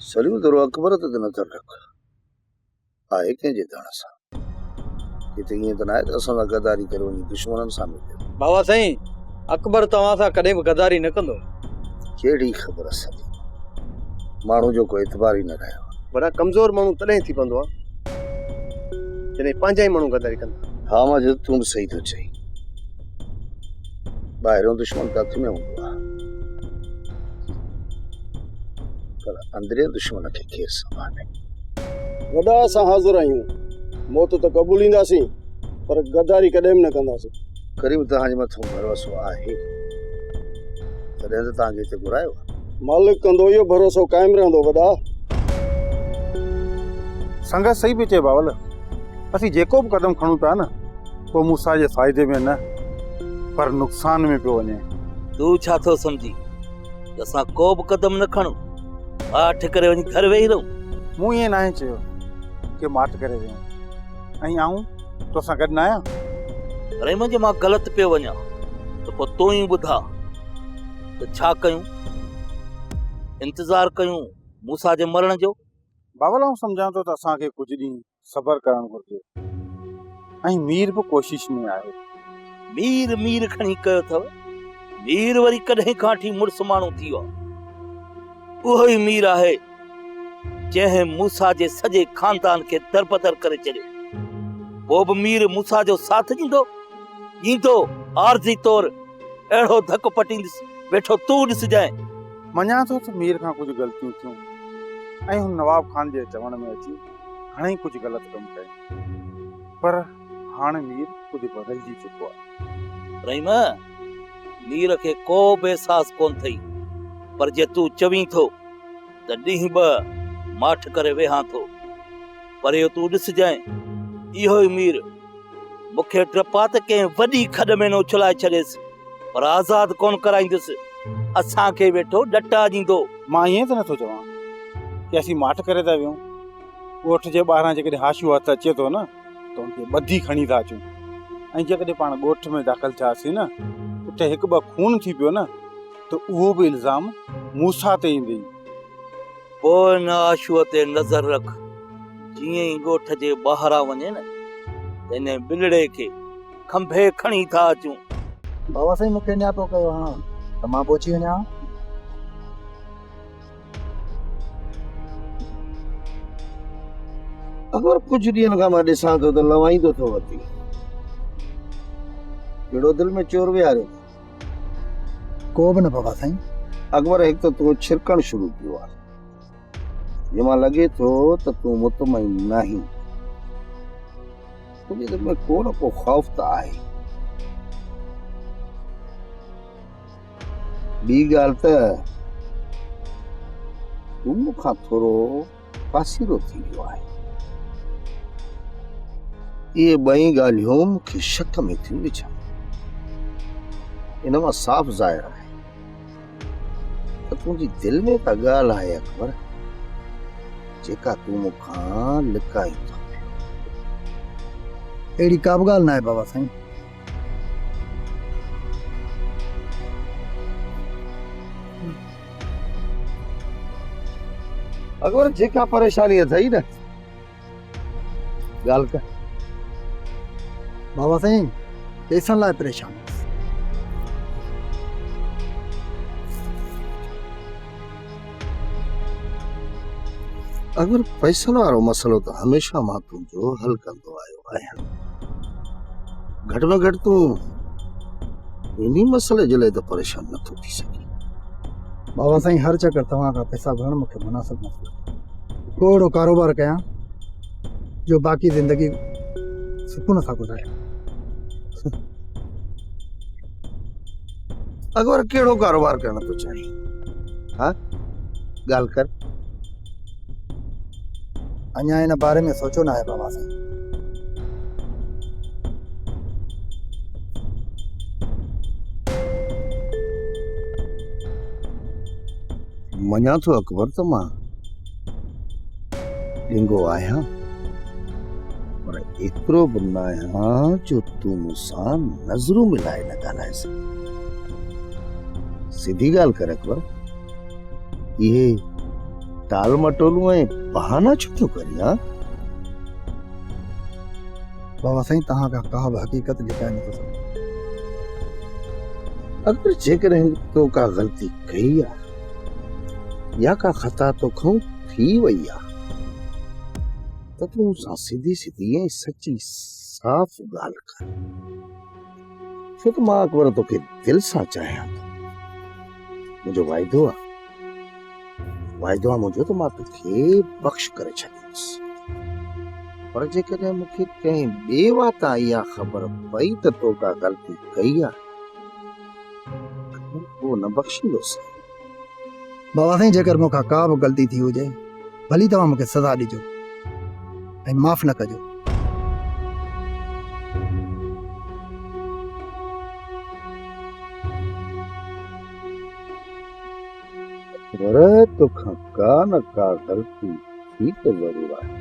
सलीम दरो अकबर ते नज़र रख आहे कंहिंजे दाण सां किथे ईअं त न आहे त असां सां गद्दारी करे वञी दुश्मननि सां मिले। बाबा साईं अकबर तव्हां सां कॾहिं बि गद्दारी न कंदो। कहिड़ी ख़बर सलीम, माण्हू जो को एतबार ई न रहियो। बड़ा कमज़ोर माण्हू तॾहिं थी पवंदो आहे जॾहिं पंहिंजा ई माण्हू गद्दारी कंदा। हा माजिद तूं बि सही थो चई, ॿाहिरियों दुश्मन कथ में हूंदो आहे पर अंदरियां दुश्मन खे केरु संभाले। वॾा असां हाज़िर आहियूं, मौत त क़बूलींदासीं पर गद्दारी कॾहिं बि न कंदासीं। करीब तव्हांजे मथां भरोसो आहे तॾहिं त तव्हांखे हिते घुरायो आहे। मालिक कंदो इहो भरोसो क़ाइमु रहंदो। वॾा संगत सही पई चए बावल, असीं जेको बि क़दम खणूं था न पोइ मूसा जे फ़ाइदे में न पर नुक़सान में पियो वञे। तूं छा थो सम्झी असां को बि क़दम न खणूं, माठ करे वञी घर वेही रहूं? मूं ईअं न आहे चयो कि माठ करे वियूं ऐं आऊं तोसां गॾु न आहियां। अरे मुंहिंजे मां ग़लति पियो वञा त पोइ तूं ई ॿुधा त छा कयूं? इंतज़ारु कयूं मूसा जे मरण जो? बावल आऊं सम्झां थो त असांखे कुझु ॾींहं सबर करणु घुरिजे ऐं मीर बि कोशिश में आहे। मीर मीर खणी कयो अथव? मीर वरी कॾहिं खां वठी मुड़ुस माण्हू थी वियो। उहो ई मीर आहे जंहिं मूसा जे सॼे खानदान खे दरबदर करे छॾियो। पोइ बि मीर मूसा जो साथ ॾींदो आरज़ी तौर अहिड़ो धक पटींदुसि वेठो तूं ॾिसजांइ। मञा थो त मीर खां कुझु ग़लतियूं थियूं ऐं हुन नवाब खान जे चवण में अची घणेई कुझु ग़लति कमु कयो, पर हाणे मीर कुझु बदिलजी चुको आहे। रहीम, मीर खे को बि अहसास कोन अथई, पर जे तूं चवीं थो त ॾींहुं ॿ माठ करे वेहां थो, पर इहो तूं ॾिसजांइ इहो ई मीर मूंखे डपा त कंहिं वॾी खॾ में न उछलाए छॾेसि पर आज़ाद कोन कराईंदुसि। असांखे वेठो ॾटा ॾींदो। मां ईअं त नथो चवां कि असीं माठ करे था वियूं, ॻोठ जे ॿाहिरां जेकॾहिं हाशियो हथ अचे थो न त उनखे ॿधी खणी था अचूं ऐं जेकॾहिं पाण ॻोठ में दाख़िल थियासीं न उते हिकु ॿ खून थी पियो न त उहो बि इल्ज़ाम मूसा ते ईंदी। पोइ न आशूअ ते नज़र रख, जीअं ई ॻोठ जे ॿाहिरां वञे न त इन बिलड़े खे खंभे खणी था अचूं। बाबा साईं मूंखे न्यापो कयो हा त मां पहुची वञा। अगरि कुझु ॾींहंनि खां मां ॾिसां थो त लवाईंदो थो वधी, कहिड़ो दिलि में चोर विहारियो? को बि न बाबा साईं। अकबर हिकु त तूं छिरकणु शुरू कयो आहे, जंहिंमां लॻे थो त तूं मुतमइन न आहीं। तुंहिंजे दिलि में को न को ख़ौफ़ त आहे। ॿी ॻाल्हि त तूं मूंखां थोरो पासीरो थी वियो आहे। इहे ॿई ॻाल्हियूं मूंखे शक में थियूं विझनि। इन मां साफ़ ज़ाहिर आहे त तुंहिंजी दिलि में का ॻाल्हि आहे अकबर जेका तूं मूंखां लिकाई थो। अहिड़ी का बि ॻाल्हि न आहे बाबा साईं। अकबर जेका परेशानी अथई न ॻाल्हि कर। बाबा साईं पैसनि लाइ परेशान। अगरि पैसनि वारो मसलो त हमेशह मां तुंहिंजो हल कंदो आयो आहियां। घटि में घटि तूं इन्ही मसइले जे लाइ त परेशान नथो थी सघे। बाबा साईं हर चक्कर तव्हां खां पैसा भरणु मूंखे मुनासिब न थियो। को अहिड़ो कारोबार कयां जो बाक़ी ज़िंदगी सुकून सां गुज़ारियां। अकबर कहिड़ो कारोबार करणु थो चाहीं? हा ॻाल्हि कर। अञा इन बारे में सोचो न आहे बाबा साईं। मञा थो अकबर त मां ॾिंगो आहियां पर एतिरो बि न आहियां जो तूं मूंसां नज़रूं मिलाए न ॻाल्हाए सघे। सिधी ॻाल्हि कर अकबर, इहे टाल मटोलू ऐं बहाना छो थो करी हा? बाबा साईं तव्हां खां का बि हक़ीक़त लिकाए नथो सघां। अगर जेकॾहिं तो का ग़लती कई आहे या का ख़ता तोखां थी वई आहे त तूं सां सीधी सीधी ऐं सची साफ़ ॻाल्हि कर। छो त मां अकबर तोखे दिलि सां चाहियां थो। मुंहिंजो वाइदो आहे मुंहिंजो त मां तोखे बख़्श करे छॾींदुसि। पर जेकॾहिं मूंखे कंहिं ॿिए वाता इहा ख़बर पई त तो का ग़लती कई आहे वो न बख़्शींदुसि। बाबा साईं जेकर मूंखां का बि ग़लती थी हुजे भली तव्हां मूंखे सज़ा ॾिजो ऐं माफ़ न कजो। पर तोखां का न का ग़लती थी त ज़रूर आहे।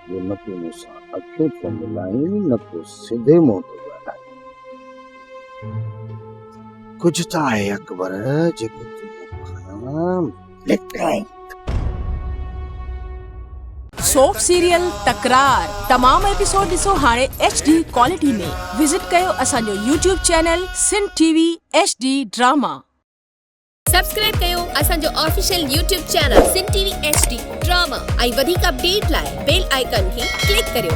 जो न तूं मूंसां अखियूं थो मिलाईं न तूं सिधे मुंहुं थो ॻाल्हाईं। कुझु त आहे अकबर जेको तूं मूंखां लिकाईं। सोप सीरियल तकरार तमाम एपिसोड ॾिसो हाणे HD क्वालिटी में। विजिट कयो असांजो YouTube channel Sindh TV HD drama. Subscribe कयो असांजो official YouTube channel Sindh TV HD drama ऐं वधीक अपडेट लाइ बेल आइकन खे क्लिक करियो।